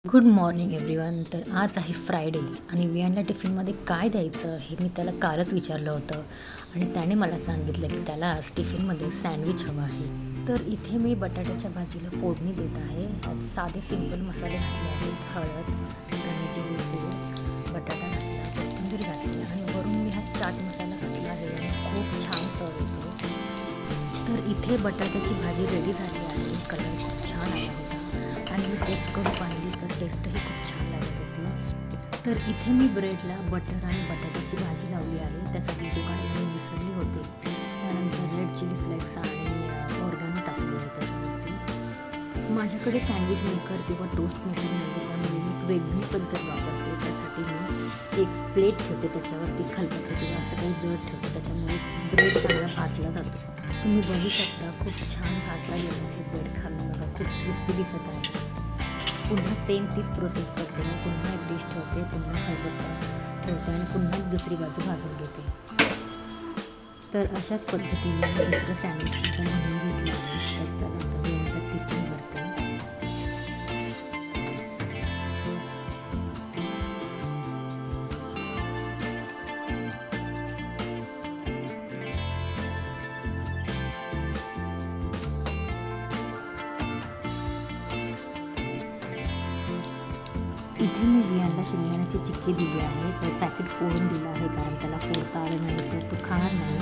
Good morning everyone. तर आज आहे फ्रायडे आणि वियांना टिफिनमध्ये काय द्यायचं हे मी त्याला कालच विचारलं होतं आणि त्याने मला सांगितलं की त्याला आज टिफिनमध्ये सँडविच हवं आहे. तर इथे मी बटाट्याच्या भाजीला फोडणी देत आहे. साधे सिंपल मसाले घातले आहेत, हळद, धने, बटाटा घातला, कोथिंबीर घातली आणि वरून मी हा चाट मसाला घातला आहे आणि खूप छान चव येतो. तर इथे बटाट्याची भाजी रेडी झाली आहे. कलर खूप छान आला होता आणि मी टेस्ट करून पाहिली तर टेस्टही खूप छान लागत होती. तर इथे मी ब्रेडला बटर आणि बटाट्याची भाजी लावली आहे. त्यासाठी दुकानात मी विसरली होते. त्यानंतर रेड चिली फ्लेक्स आणि ऑर्गॅनो टाकली आहे त्याच्यावरती. माझ्याकडे सँडविच मेकर किंवा टोस्ट मेकर नाही, त्यामुळे मी वेगळी पद्धत वापरते. त्यासाठी मी एक प्लेट ठेवते, त्याच्यावरती खलबत्ते किंवा असं काही जड ठेवते, त्याच्यामुळे ब्रेड चांगला भाजला जातो. तुम्ही बघू शकता खूप छान भाजला गेला आहे ब्रेड. खालून बघा खूप क्रिस्पी दिसत आहे. पुन्हा सेम तीच प्रोसेस करते मी. पुन्हा एक डिश ठेवते, पुन्हा खलबत्ता ठेवते आणि पुन्हा दुसरी बाजू भाजून घेते. तर अशाच पद्धतीने दुसरं सँडविच बनवून घेतलं आहे. तर चला आता दोनचा टिफिन भरते. इथे मी वियांना शेंगदाण्याची चिक्की दिली आहे. तर पॅकेट फोडून दिलं आहे, कारण त्याला फोडता आलं नाही तर तो खाणार नाही.